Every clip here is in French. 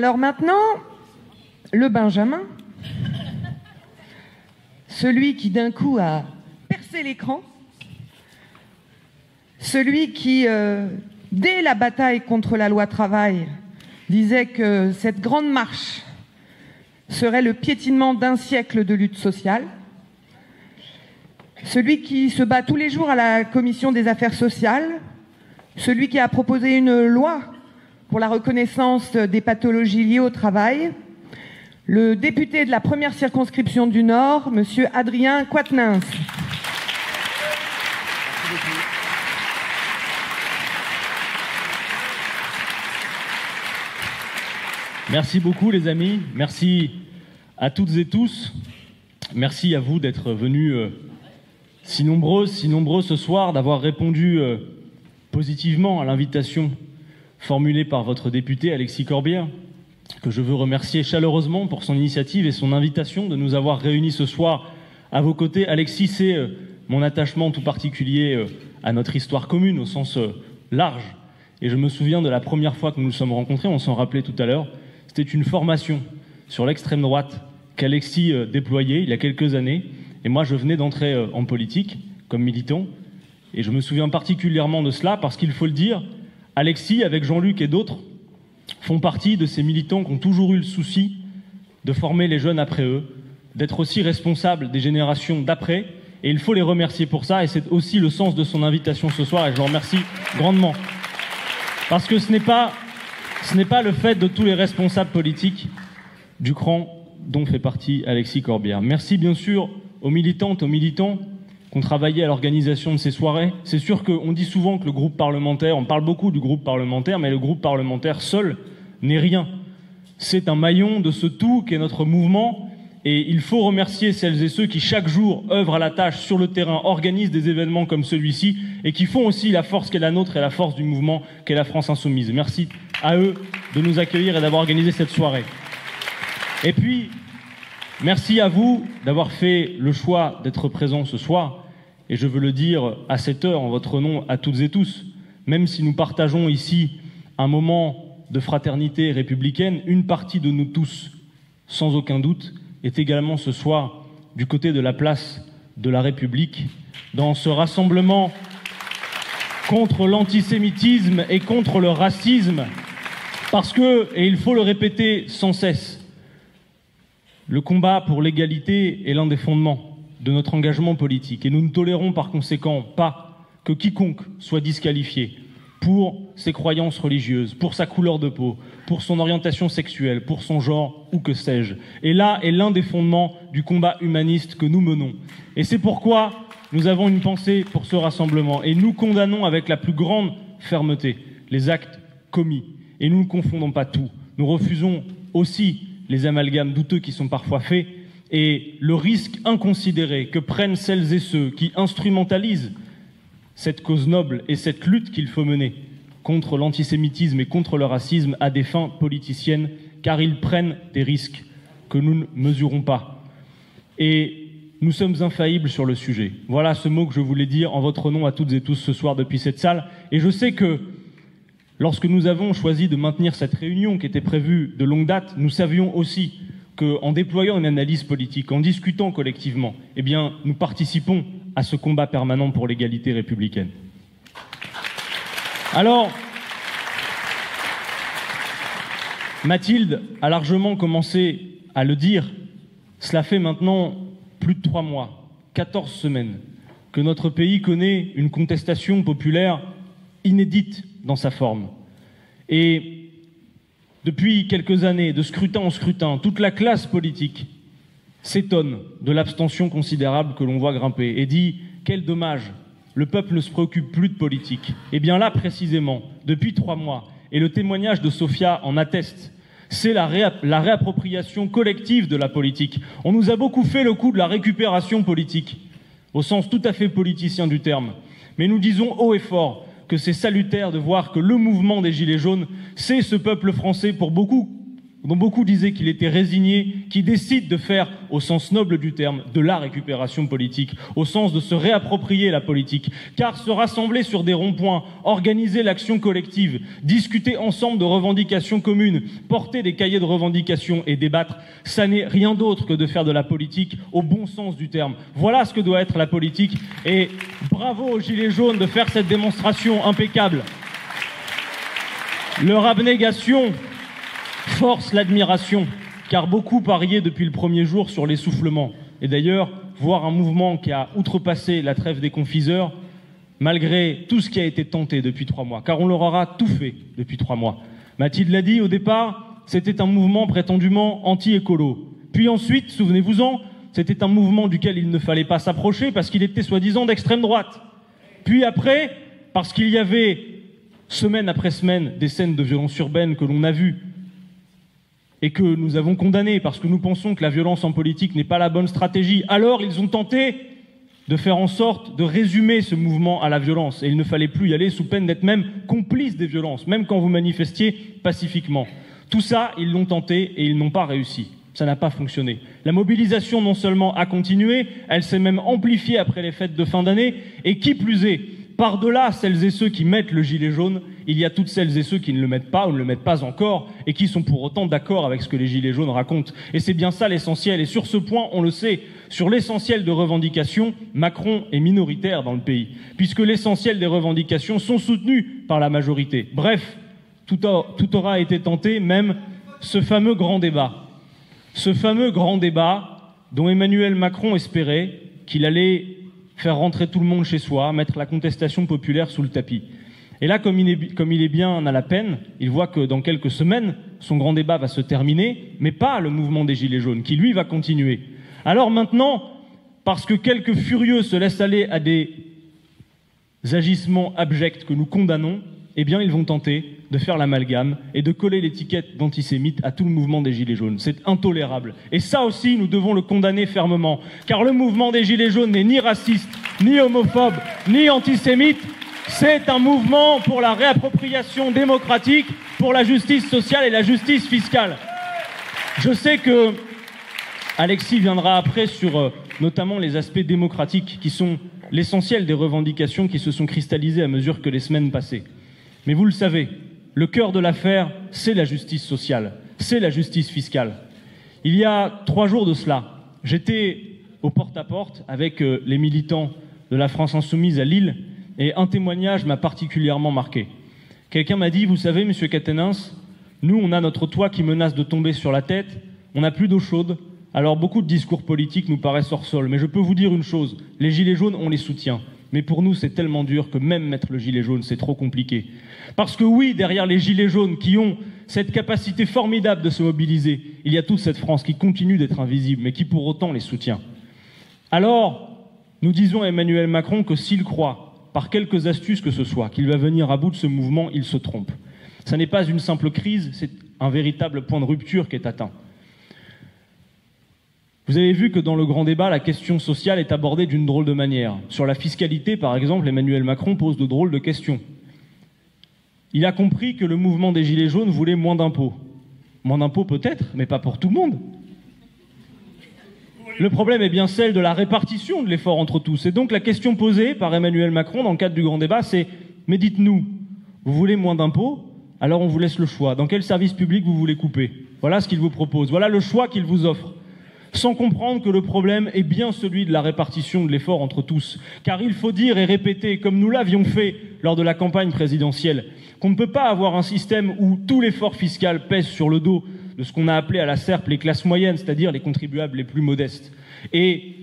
Alors maintenant, le Benjamin, celui qui d'un coup a percé l'écran, celui qui, dès la bataille contre la loi travail, disait que cette grande marche serait le piétinement d'un siècle de lutte sociale, celui qui se bat tous les jours à la commission des affaires sociales, celui qui a proposé une loi pour la reconnaissance des pathologies liées au travail, le député de la première circonscription du Nord, monsieur Adrien Quatennens. Merci beaucoup les amis, merci à toutes et tous, merci à vous d'être venus si nombreux ce soir, d'avoir répondu positivement à l'invitation formulée par votre député Alexis Corbière, que je veux remercier chaleureusement pour son initiative et son invitation de nous avoir réunis ce soir à vos côtés. Alexis, c'est mon attachement tout particulier à notre histoire commune au sens large. Et je me souviens de la première fois que nous nous sommes rencontrés, on s'en rappelait tout à l'heure, c'était une formation sur l'extrême droite qu'Alexis déployait il y a quelques années. Et moi, je venais d'entrer en politique comme militant. Et je me souviens particulièrement de cela parce qu'il faut le dire, Alexis, avec Jean-Luc et d'autres, font partie de ces militants qui ont toujours eu le souci de former les jeunes après eux, d'être aussi responsables des générations d'après. Et il faut les remercier pour ça. Et c'est aussi le sens de son invitation ce soir. Et je le remercie grandement. Parce que ce n'est pas le fait de tous les responsables politiques du cran dont fait partie Alexis Corbière. Merci bien sûr aux militantes, aux militants qui ont travaillé à l'organisation de ces soirées. C'est sûr qu'on dit souvent que le groupe parlementaire, on parle beaucoup du groupe parlementaire, mais le groupe parlementaire seul n'est rien. C'est un maillon de ce tout qu'est notre mouvement. Et il faut remercier celles et ceux qui, chaque jour, œuvrent à la tâche sur le terrain, organisent des événements comme celui-ci et qui font aussi la force qu'est la nôtre et la force du mouvement qu'est la France Insoumise. Merci à eux de nous accueillir et d'avoir organisé cette soirée. Et puis, merci à vous d'avoir fait le choix d'être présents ce soir. Et je veux le dire à cette heure, en votre nom, à toutes et tous, même si nous partageons ici un moment de fraternité républicaine, une partie de nous tous, sans aucun doute, est également ce soir du côté de la place de la République, dans ce rassemblement contre l'antisémitisme et contre le racisme, parce que, et il faut le répéter sans cesse, le combat pour l'égalité est l'un des fondements de notre engagement politique. Et nous ne tolérons par conséquent pas que quiconque soit disqualifié pour ses croyances religieuses, pour sa couleur de peau, pour son orientation sexuelle, pour son genre ou que sais-je. Et là est l'un des fondements du combat humaniste que nous menons. Et c'est pourquoi nous avons une pensée pour ce rassemblement. Et nous condamnons avec la plus grande fermeté les actes commis. Et nous ne confondons pas tout. Nous refusons aussi les amalgames douteux qui sont parfois faits et le risque inconsidéré que prennent celles et ceux qui instrumentalisent cette cause noble et cette lutte qu'il faut mener contre l'antisémitisme et contre le racisme à des fins politiciennes, car ils prennent des risques que nous ne mesurons pas. Et nous sommes infaillibles sur le sujet. Voilà ce mot que je voulais dire en votre nom à toutes et tous ce soir depuis cette salle. Et je sais que lorsque nous avons choisi de maintenir cette réunion qui était prévue de longue date, nous savions aussi qu'en déployant une analyse politique, en discutant collectivement, eh bien, nous participons à ce combat permanent pour l'égalité républicaine. Alors, Mathilde a largement commencé à le dire, cela fait maintenant plus de 3 mois, 14 semaines, que notre pays connaît une contestation populaire inédite dans sa forme. Et depuis quelques années, de scrutin en scrutin, toute la classe politique s'étonne de l'abstention considérable que l'on voit grimper et dit « Quel dommage, le peuple ne se préoccupe plus de politique ». Eh bien là, précisément, depuis 3 mois, et le témoignage de Sophia en atteste, c'est la réappropriation collective de la politique. On nous a beaucoup fait le coup de la récupération politique, au sens tout à fait politicien du terme. Mais nous disons haut et fort que c'est salutaire de voir que le mouvement des Gilets jaunes, c'est ce peuple français pour beaucoup dont beaucoup disaient qu'il était résigné, qui décide de faire, au sens noble du terme, de la récupération politique, au sens de se réapproprier la politique. Car se rassembler sur des ronds-points, organiser l'action collective, discuter ensemble de revendications communes, porter des cahiers de revendications et débattre, ça n'est rien d'autre que de faire de la politique au bon sens du terme. Voilà ce que doit être la politique. Et bravo aux Gilets jaunes de faire cette démonstration impeccable. Leur abnégation force l'admiration, car beaucoup pariaient depuis le premier jour sur l'essoufflement. Et d'ailleurs, voir un mouvement qui a outrepassé la trêve des confiseurs, malgré tout ce qui a été tenté depuis 3 mois, car on leur aura tout fait depuis 3 mois. Mathilde l'a dit, au départ, c'était un mouvement prétendument anti-écolo. Puis ensuite, souvenez-vous-en, c'était un mouvement duquel il ne fallait pas s'approcher parce qu'il était soi-disant d'extrême droite. Puis après, parce qu'il y avait, semaine après semaine, des scènes de violence urbaine que l'on a vues, et que nous avons condamné parce que nous pensons que la violence en politique n'est pas la bonne stratégie, alors ils ont tenté de faire en sorte de résumer ce mouvement à la violence. Et il ne fallait plus y aller sous peine d'être même complice des violences, même quand vous manifestiez pacifiquement. Tout ça, ils l'ont tenté et ils n'ont pas réussi. Ça n'a pas fonctionné. La mobilisation non seulement a continué, elle s'est même amplifiée après les fêtes de fin d'année, et qui plus est, par-delà celles et ceux qui mettent le gilet jaune, il y a toutes celles et ceux qui ne le mettent pas ou ne le mettent pas encore et qui sont pour autant d'accord avec ce que les gilets jaunes racontent. Et c'est bien ça l'essentiel. Et sur ce point, on le sait, sur l'essentiel de revendications, Macron est minoritaire dans le pays, puisque l'essentiel des revendications sont soutenues par la majorité. Bref, tout aura été tenté, même ce fameux grand débat. Ce fameux grand débat dont Emmanuel Macron espérait qu'il allait faire rentrer tout le monde chez soi, mettre la contestation populaire sous le tapis. Et là, comme il est bien à la peine, il voit que dans quelques semaines, son grand débat va se terminer, mais pas le mouvement des Gilets jaunes, qui lui va continuer. Alors maintenant, parce que quelques furieux se laissent aller à des agissements abjects que nous condamnons, eh bien ils vont tenter de faire l'amalgame et de coller l'étiquette d'antisémite à tout le mouvement des Gilets jaunes. C'est intolérable. Et ça aussi, nous devons le condamner fermement. Car le mouvement des Gilets jaunes n'est ni raciste, ni homophobe, ni antisémite. C'est un mouvement pour la réappropriation démocratique, pour la justice sociale et la justice fiscale. Je sais que Alexis viendra après sur notamment les aspects démocratiques qui sont l'essentiel des revendications qui se sont cristallisées à mesure que les semaines passaient. Mais vous le savez, le cœur de l'affaire, c'est la justice sociale, c'est la justice fiscale. Il y a 3 jours de cela, j'étais au porte-à-porte avec les militants de la France Insoumise à Lille, et un témoignage m'a particulièrement marqué. Quelqu'un m'a dit, vous savez, monsieur Catenins, nous, on a notre toit qui menace de tomber sur la tête, on n'a plus d'eau chaude, alors beaucoup de discours politiques nous paraissent hors sol. Mais je peux vous dire une chose, les gilets jaunes, on les soutient. Mais pour nous, c'est tellement dur que même mettre le gilet jaune, c'est trop compliqué. Parce que oui, derrière les gilets jaunes qui ont cette capacité formidable de se mobiliser, il y a toute cette France qui continue d'être invisible, mais qui pour autant les soutient. Alors, nous disons à Emmanuel Macron que s'il croit, par quelques astuces que ce soit, qu'il va venir à bout de ce mouvement, il se trompe. Ça n'est pas une simple crise, c'est un véritable point de rupture qui est atteint. Vous avez vu que dans le grand débat, la question sociale est abordée d'une drôle de manière. Sur la fiscalité, par exemple, Emmanuel Macron pose de drôles de questions. Il a compris que le mouvement des Gilets jaunes voulait moins d'impôts. Moins d'impôts peut-être, mais pas pour tout le monde. Le problème est bien celle de la répartition de l'effort entre tous. Et donc la question posée par Emmanuel Macron dans le cadre du grand débat, c'est « Mais dites-nous, vous voulez moins d'impôts ? Alors on vous laisse le choix. Dans quel service public vous voulez couper ? Voilà ce qu'il vous propose. Voilà le choix qu'il vous offre. » Sans comprendre que le problème est bien celui de la répartition de l'effort entre tous. Car il faut dire et répéter, comme nous l'avions fait lors de la campagne présidentielle, qu'on ne peut pas avoir un système où tout l'effort fiscal pèse sur le dos de ce qu'on a appelé à la SERP les classes moyennes, c'est-à-dire les contribuables les plus modestes. Et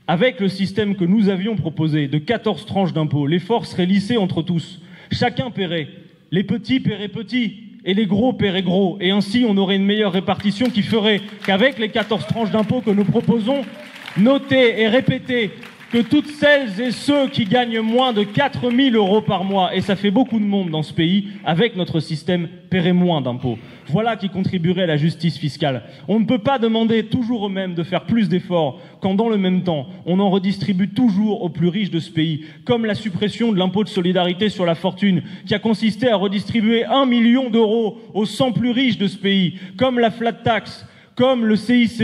avec le système que nous avions proposé de 14 tranches d'impôts, l'effort serait lissé entre tous. Chacun paierait. Les petits paieraient petits. Et les gros paieraient gros. Et ainsi, on aurait une meilleure répartition qui ferait qu'avec les 14 tranches d'impôts que nous proposons, notées et répétées que toutes celles et ceux qui gagnent moins de 4 000 € par mois, et ça fait beaucoup de monde dans ce pays, avec notre système, paieraient moins d'impôts. Voilà qui contribuerait à la justice fiscale. On ne peut pas demander toujours aux mêmes de faire plus d'efforts quand dans le même temps, on en redistribue toujours aux plus riches de ce pays, comme la suppression de l'impôt de solidarité sur la fortune, qui a consisté à redistribuer 1 million d'euros aux 100 plus riches de ce pays, comme la flat tax, comme le CICE,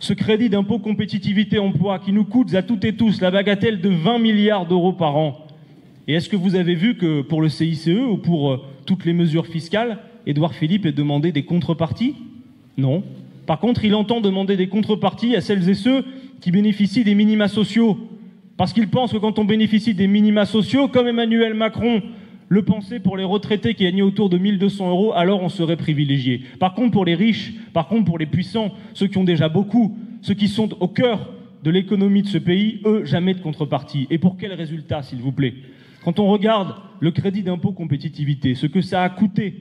ce crédit d'impôt compétitivité emploi qui nous coûte à toutes et tous la bagatelle de 20 milliards d'euros par an. Et est-ce que vous avez vu que pour le CICE ou pour toutes les mesures fiscales, Édouard Philippe ait demandé des contreparties? Non. Par contre, il entend demander des contreparties à celles et ceux qui bénéficient des minima sociaux. Parce qu'il pense que quand on bénéficie des minima sociaux, comme Emmanuel Macron le pensait pour les retraités qui gagnaient autour de 1 200 €, alors on serait privilégié. Par contre, pour les riches, par contre, pour les puissants, ceux qui ont déjà beaucoup, ceux qui sont au cœur de l'économie de ce pays, eux, jamais de contrepartie. Et pour quel résultat, s'il vous plaît? Quand on regarde le crédit d'impôt compétitivité, ce que ça a coûté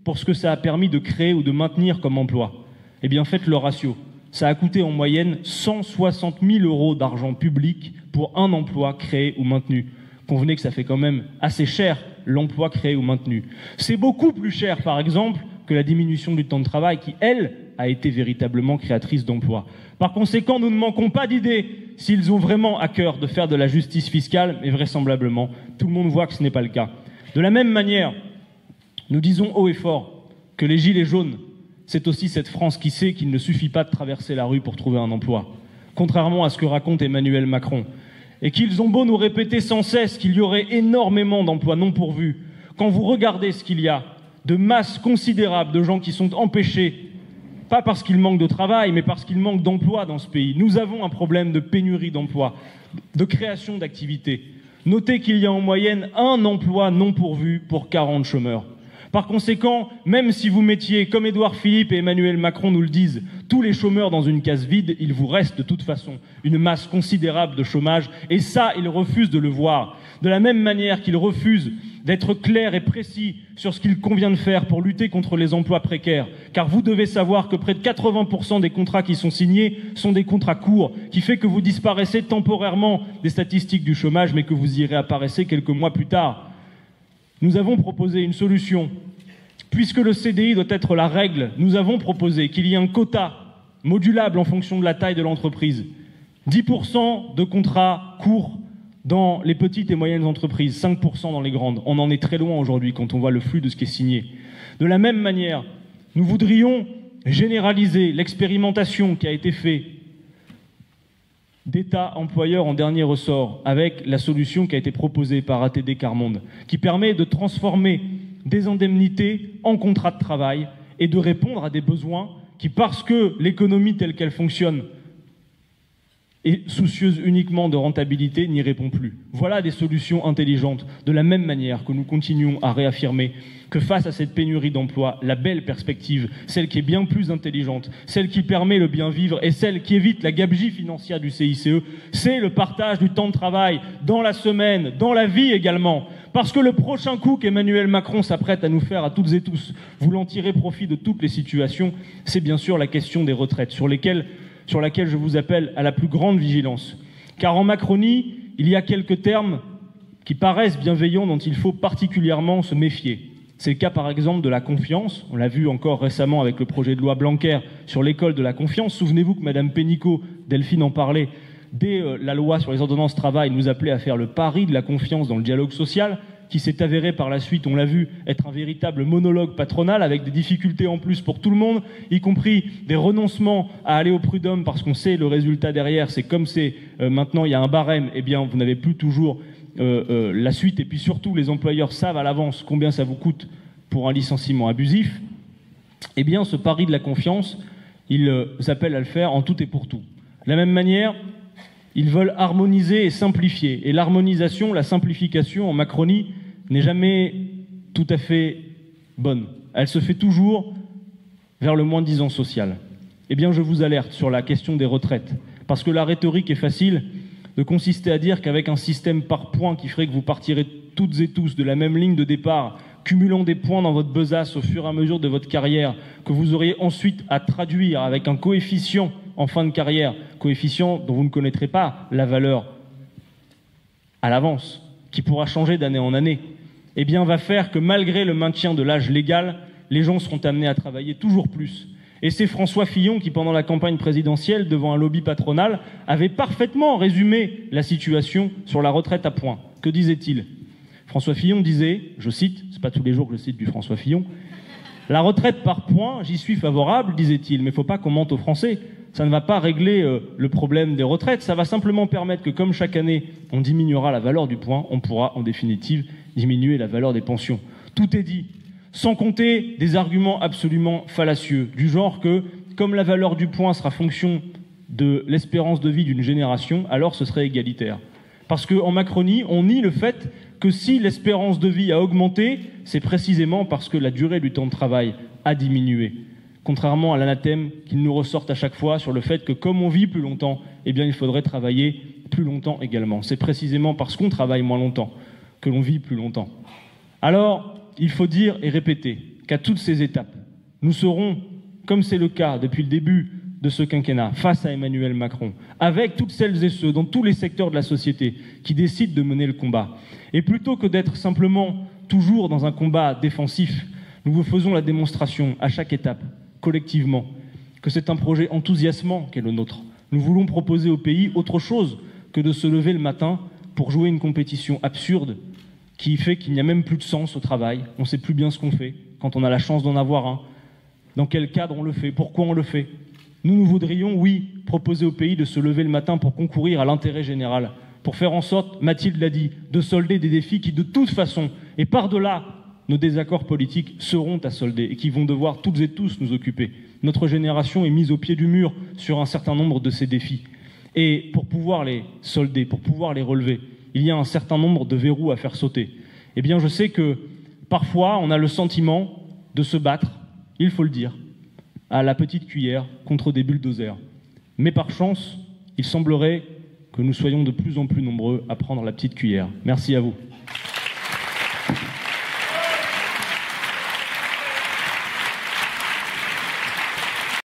pour ce que ça a permis de créer ou de maintenir comme emploi, eh bien, faites le ratio. Ça a coûté en moyenne 160 000 € d'argent public pour un emploi créé ou maintenu. Convenez que ça fait quand même assez cher l'emploi créé ou maintenu. C'est beaucoup plus cher, par exemple, que la diminution du temps de travail qui, elle, a été véritablement créatrice d'emplois. Par conséquent, nous ne manquons pas d'idées s'ils ont vraiment à cœur de faire de la justice fiscale, mais vraisemblablement, tout le monde voit que ce n'est pas le cas. De la même manière, nous disons haut et fort que les gilets jaunes, c'est aussi cette France qui sait qu'il ne suffit pas de traverser la rue pour trouver un emploi, contrairement à ce que raconte Emmanuel Macron, et qu'ils ont beau nous répéter sans cesse qu'il y aurait énormément d'emplois non pourvus. Quand vous regardez ce qu'il y a, de masse considérable de gens qui sont empêchés, pas parce qu'ils manquent de travail, mais parce qu'ils manquent d'emploi dans ce pays. Nous avons un problème de pénurie d'emplois, de création d'activités. Notez qu'il y a en moyenne 1 emploi non pourvu pour 40 chômeurs. Par conséquent, même si vous mettiez, comme Édouard Philippe et Emmanuel Macron nous le disent, tous les chômeurs dans une case vide, il vous reste de toute façon une masse considérable de chômage, et ça, ils refusent de le voir. De la même manière qu'ils refusent d'être clairs et précis sur ce qu'il convient de faire pour lutter contre les emplois précaires. Car vous devez savoir que près de 80% des contrats qui sont signés sont des contrats courts, qui fait que vous disparaissez temporairement des statistiques du chômage, mais que vous y réapparaissez quelques mois plus tard. Nous avons proposé une solution. Puisque le CDI doit être la règle, nous avons proposé qu'il y ait un quota modulable en fonction de la taille de l'entreprise. 10% de contrats courts dans les petites et moyennes entreprises, 5% dans les grandes. On en est très loin aujourd'hui quand on voit le flux de ce qui est signé. De la même manière, nous voudrions généraliser l'expérimentation qui a été faite d'État employeur en dernier ressort avec la solution qui a été proposée par ATD Quart Monde, qui permet de transformer des indemnités en contrats de travail et de répondre à des besoins qui, parce que l'économie telle qu'elle fonctionne est soucieuse uniquement de rentabilité, n'y répond plus. Voilà des solutions intelligentes, de la même manière que nous continuons à réaffirmer que face à cette pénurie d'emploi, la belle perspective, celle qui est bien plus intelligente, celle qui permet le bien vivre et celle qui évite la gabegie financière du CICE, c'est le partage du temps de travail dans la semaine, dans la vie également. Parce que le prochain coup qu'Emmanuel Macron s'apprête à nous faire à toutes et tous, voulant tirer profit de toutes les situations, c'est bien sûr la question des retraites, sur laquelle je vous appelle à la plus grande vigilance. Car en Macronie, il y a quelques termes qui paraissent bienveillants dont il faut particulièrement se méfier. C'est le cas par exemple de la confiance. On l'a vu encore récemment avec le projet de loi Blanquer sur l'école de la confiance. Souvenez-vous que Madame Pénicaud, Delphine en parlait, dès la loi sur les ordonnances travail, nous appelait à faire le pari de la confiance dans le dialogue social, qui s'est avéré par la suite, on l'a vu, être un véritable monologue patronal avec des difficultés en plus pour tout le monde, y compris des renoncements à aller au prud'homme parce qu'on sait le résultat derrière. C'est comme c'est maintenant il y a un barème, eh bien vous n'avez plus toujours la suite. Et puis surtout, les employeurs savent à l'avance combien ça vous coûte pour un licenciement abusif. Eh bien, ce pari de la confiance, ils appellent à le faire en tout et pour tout. De la même manière, ils veulent harmoniser et simplifier. Et l'harmonisation, la simplification en Macronie n'est jamais tout à fait bonne. Elle se fait toujours vers le moins-disant social. Eh bien, je vous alerte sur la question des retraites. Parce que la rhétorique est facile de consister à dire qu'avec un système par points qui ferait que vous partirez toutes et tous de la même ligne de départ, cumulant des points dans votre besace au fur et à mesure de votre carrière, que vous auriez ensuite à traduire avec un coefficient en fin de carrière, coefficient dont vous ne connaîtrez pas la valeur à l'avance, qui pourra changer d'année en année, eh bien, va faire que malgré le maintien de l'âge légal, les gens seront amenés à travailler toujours plus. Et c'est François Fillon qui, pendant la campagne présidentielle, devant un lobby patronal, avait parfaitement résumé la situation sur la retraite à points. Que disait-il? François Fillon disait, je cite, c'est pas tous les jours que je cite du François Fillon, « La retraite par points, j'y suis favorable, disait-il, mais il ne faut pas qu'on mente aux Français. Ça ne va pas régler le problème des retraites, ça va simplement permettre que, comme chaque année, on diminuera la valeur du point, on pourra, en définitive, diminuer la valeur des pensions. » Tout est dit. Sans compter des arguments absolument fallacieux, du genre que, comme la valeur du point sera fonction de l'espérance de vie d'une génération, alors ce serait égalitaire. Parce qu'en Macronie, on nie le fait que si l'espérance de vie a augmenté, c'est précisément parce que la durée du temps de travail a diminué. Contrairement à l'anathème qu'ils nous ressortent à chaque fois sur le fait que comme on vit plus longtemps, eh bien il faudrait travailler plus longtemps également. C'est précisément parce qu'on travaille moins longtemps que l'on vit plus longtemps. Alors, il faut dire et répéter qu'à toutes ces étapes, nous serons, comme c'est le cas depuis le début de ce quinquennat, face à Emmanuel Macron, avec toutes celles et ceux dans tous les secteurs de la société qui décident de mener le combat. Et plutôt que d'être simplement toujours dans un combat défensif, nous vous faisons la démonstration à chaque étape, collectivement, que c'est un projet enthousiasmant qu'est le nôtre. Nous voulons proposer au pays autre chose que de se lever le matin pour jouer une compétition absurde qui fait qu'il n'y a même plus de sens au travail. On ne sait plus bien ce qu'on fait quand on a la chance d'en avoir un. Dans quel cadre on le fait? Pourquoi on le fait? Nous voudrions, oui, proposer au pays de se lever le matin pour concourir à l'intérêt général, pour faire en sorte, Mathilde l'a dit, de solder des défis qui, de toute façon, et par-delà nos désaccords politiques, seront à solder et qui vont devoir toutes et tous nous occuper. Notre génération est mise au pied du mur sur un certain nombre de ces défis. Et pour pouvoir les solder, pour pouvoir les relever, il y a un certain nombre de verrous à faire sauter. Eh bien, je sais que parfois, on a le sentiment de se battre, il faut le dire, à la petite cuillère contre des bulldozers. Mais par chance, il semblerait que nous soyons de plus en plus nombreux à prendre la petite cuillère. Merci à vous.